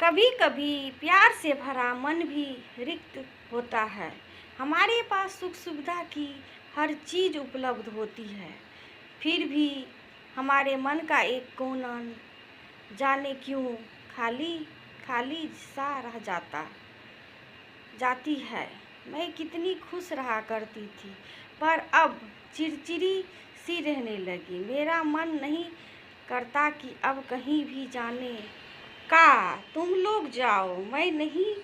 कभी कभी प्यार से भरा मन भी रिक्त होता है। हमारे पास सुख सुविधा की हर चीज़ उपलब्ध होती है, फिर भी हमारे मन का एक कोना जाने क्यों खाली खाली सा रह जाती है। मैं कितनी खुश रहा करती थी, पर अब चिड़चिड़ी सी रहने लगी। मेरा मन नहीं करता कि अब कहीं भी जाने का। तुम लोग जाओ, मैं नहीं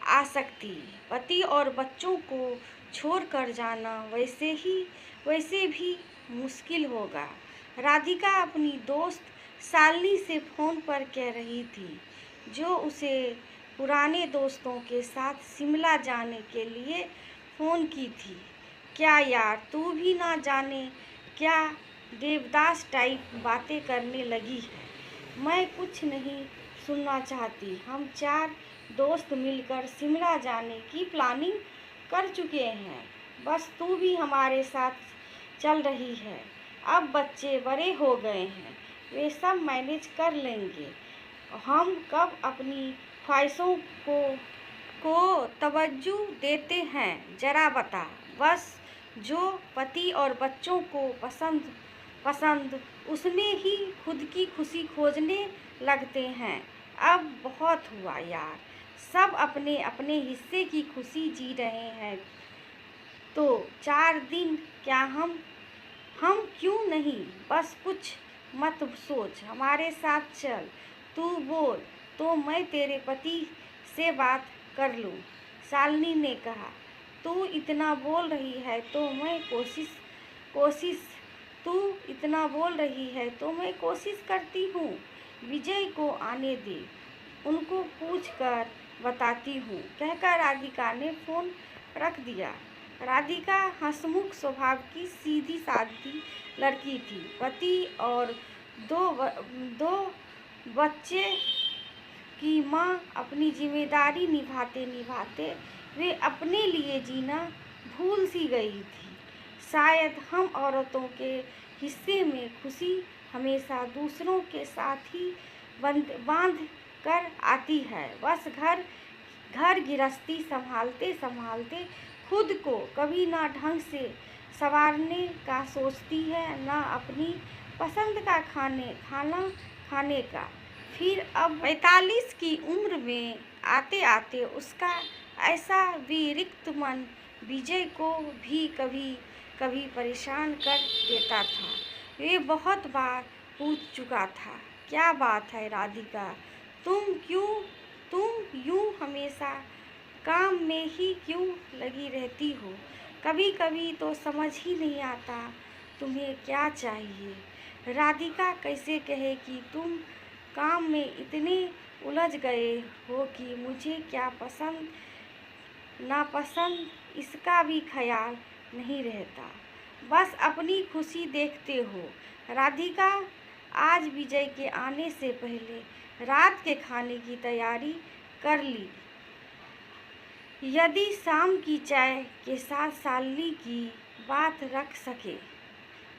आ सकती। पति और बच्चों को छोड़कर जाना वैसे भी मुश्किल होगा। राधिका अपनी दोस्त शालिनी से फ़ोन पर कह रही थी, जो उसे पुराने दोस्तों के साथ शिमला जाने के लिए फ़ोन की थी। क्या यार, तू भी ना जाने क्या देवदास टाइप बातें करने लगी है। मैं कुछ नहीं सुनना चाहती। हम 4 दोस्त मिलकर शिमला जाने की प्लानिंग कर चुके हैं। बस तू भी हमारे साथ चल रही है। अब बच्चे बड़े हो गए हैं, वे सब मैनेज कर लेंगे। हम कब अपनी ख्वाहिशों को तवज्जो देते हैं, जरा बता। बस जो पति और बच्चों को पसंद उसमें ही खुद की खुशी खोजने लगते हैं। अब बहुत हुआ यार, सब अपने अपने हिस्से की खुशी जी रहे हैं, तो 4 दिन क्या हम क्यों नहीं। बस कुछ मत सोच, हमारे साथ चल। तू बोल तो मैं तेरे पति से बात कर लूँ, शालिनी ने कहा। तू इतना बोल रही है तो मैं कोशिश करती हूँ। विजय को आने दे, उनको पूछ कर बताती हूँ, कहकर राधिका ने फ़ोन रख दिया। राधिका हंसमुख स्वभाव की सीधी सादी लड़की थी। पति और दो बच्चे की माँ अपनी जिम्मेदारी निभाते वे अपने लिए जीना भूल सी गई थी। शायद हम औरतों के हिस्से में खुशी हमेशा दूसरों के साथ ही बांध कर आती है। बस घर गृहस्थी संभालते खुद को कभी ना ढंग से संवारने का सोचती है, ना अपनी पसंद का खाना खाने का। फिर अब 45 की उम्र में आते आते उसका ऐसा विरक्त मन विजय को भी कभी कभी परेशान कर देता था। वे बहुत बार पूछ चुका था, क्या बात है राधिका, तुम यूं हमेशा काम में ही क्यों लगी रहती हो। कभी कभी तो समझ ही नहीं आता तुम्हें क्या चाहिए। राधिका कैसे कहे कि तुम काम में इतने उलझ गए हो कि मुझे क्या पसंद नापसंद इसका भी ख्याल नहीं रहता। बस अपनी खुशी देखते हो। राधिका आज विजय के आने से पहले रात के खाने की तैयारी कर ली। यदि शाम की चाय के साथ शालिनी की बात रख सके।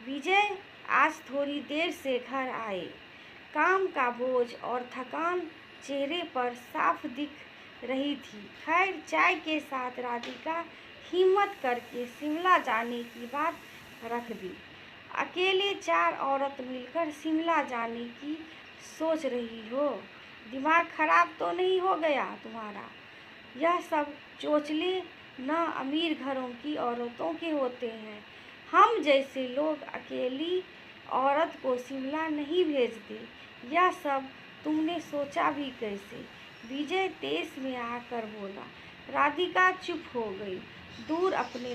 विजय आज थोड़ी देर से घर आए। काम का बोझ और थकान चेहरे पर साफ दिख रही थी। खैर, चाय के साथ राधिका हिम्मत करके शिमला जाने की बात रख दी। अकेले 4 औरत मिलकर शिमला जाने की सोच रही हो। दिमाग खराब तो नहीं हो गया तुम्हारा। यह सब चोचले न अमीर घरों की औरतों के होते हैं। हम जैसे लोग अकेली औरत को शिमला नहीं भेजते। यह सब तुमने सोचा भी कैसे। विजय तेज में आकर बोला। राधिका चुप हो गई। दूर अपने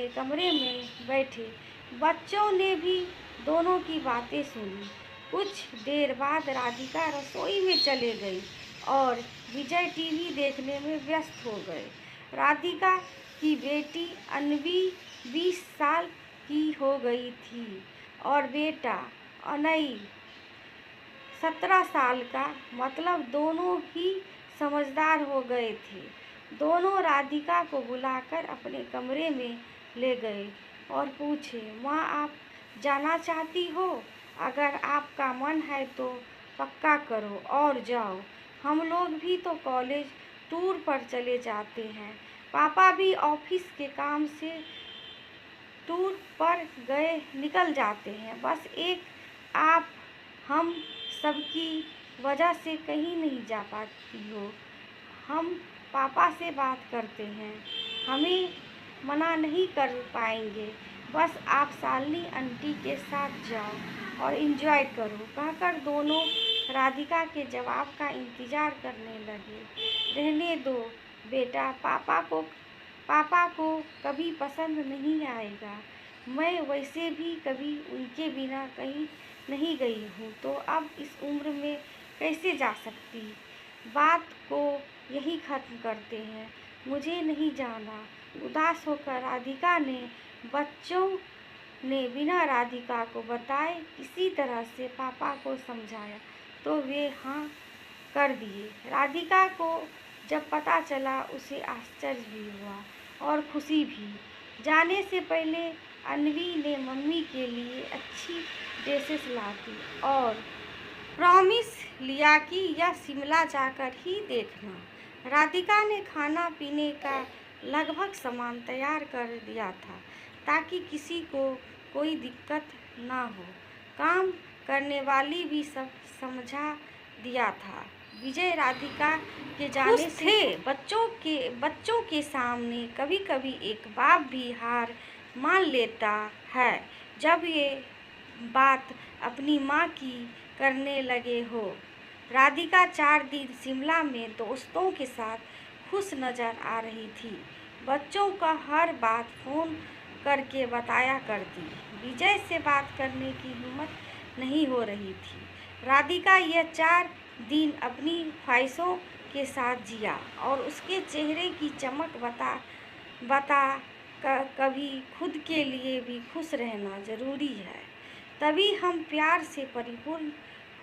कमरे में बैठे बच्चों ने भी दोनों की बातें सुनी। कुछ देर बाद राधिका रसोई में चले गई और विजय टीवी देखने में व्यस्त हो गए। राधिका की बेटी अन्वी 20 साल की हो गई थी और बेटा अनई 17 साल का। मतलब दोनों ही समझदार हो गए थे। दोनों राधिका को बुलाकर अपने कमरे में ले गए और पूछे, माँ आप जाना चाहती हो? अगर आपका मन है तो पक्का करो और जाओ। हम लोग भी तो कॉलेज टूर पर चले जाते हैं। पापा भी ऑफिस के काम से टूर पर गए निकल जाते हैं। बस एक आप हम सबकी वजह से कहीं नहीं जा पाती हो। हम पापा से बात करते हैं, हमें मना नहीं कर पाएंगे। बस आप शालिनी आंटी के साथ जाओ और एंजॉय करो, कहकर दोनों राधिका के जवाब का इंतजार करने लगे। रहने दो बेटा, पापा को कभी पसंद नहीं आएगा। मैं वैसे भी कभी उनके बिना कहीं नहीं गई हूँ, तो अब इस उम्र में कैसे जा सकती। बात को यही खत्म करते हैं, मुझे नहीं जाना। उदास होकर राधिका ने बच्चों ने बिना राधिका को बताए किसी तरह से पापा को समझाया, तो वे हाँ कर दिए। राधिका को जब पता चला उसे आश्चर्य भी हुआ और खुशी भी। जाने से पहले अन्वी ने मम्मी के लिए अच्छी ड्रेसेस ला दी और प्रॉमिस लिया कि यह शिमला जाकर ही देखना। राधिका ने खाना पीने का लगभग सामान तैयार कर दिया था ताकि किसी को कोई दिक्कत ना हो। काम करने वाली भी सब समझा दिया था। विजय राधिका के जाने से बच्चों के सामने कभी कभी एक बाप भी हार मान लेता है जब ये बात अपनी माँ की करने लगे हो। राधिका 4 दिन शिमला में दोस्तों के साथ खुश नजर आ रही थी। बच्चों का हर बात फोन करके बताया करती। विजय से बात करने की हिम्मत नहीं हो रही थी। राधिका यह 4 दिन अपनी ख्वाहिशों के साथ जिया और उसके चेहरे की चमक बता कभी खुद के लिए भी खुश रहना जरूरी है। तभी हम प्यार से परिपूर्ण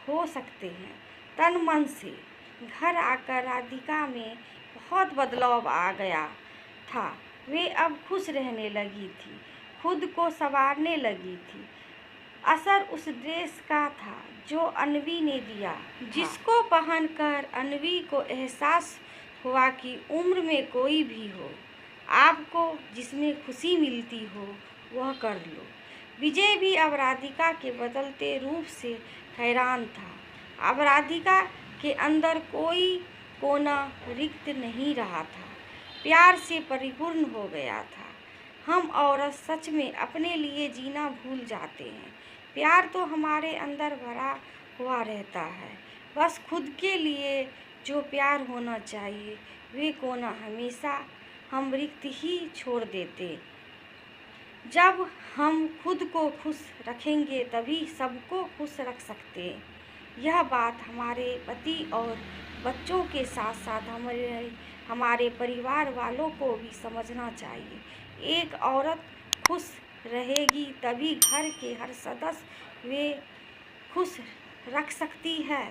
हो सकते हैं, तन मन से। घर आकर राधिका में बहुत बदलाव आ गया था। वे अब खुश रहने लगी थी, खुद को संवारने लगी थी। असर उस ड्रेस का था जो अन्वी ने दिया, जिसको पहनकर अन्वी को एहसास हुआ कि उम्र में कोई भी हो, आपको जिसमें खुशी मिलती हो वह कर लो। विजय भी अब राधिका के बदलते रूप से हैरान था। अब राधिका के अंदर कोई कोना रिक्त नहीं रहा था, प्यार से परिपूर्ण हो गया था। हम औरत सच में अपने लिए जीना भूल जाते हैं। प्यार तो हमारे अंदर भरा हुआ रहता है, बस खुद के लिए जो प्यार होना चाहिए वे कोना हमेशा हम रिक्त ही छोड़ देते। जब हम खुद को खुश रखेंगे तभी सबको खुश रख सकते। यह बात हमारे पति और बच्चों के साथ साथ हमारे परिवार वालों को भी समझना चाहिए। एक औरत खुश रहेगी तभी घर के हर सदस्य वे खुश रख सकती है।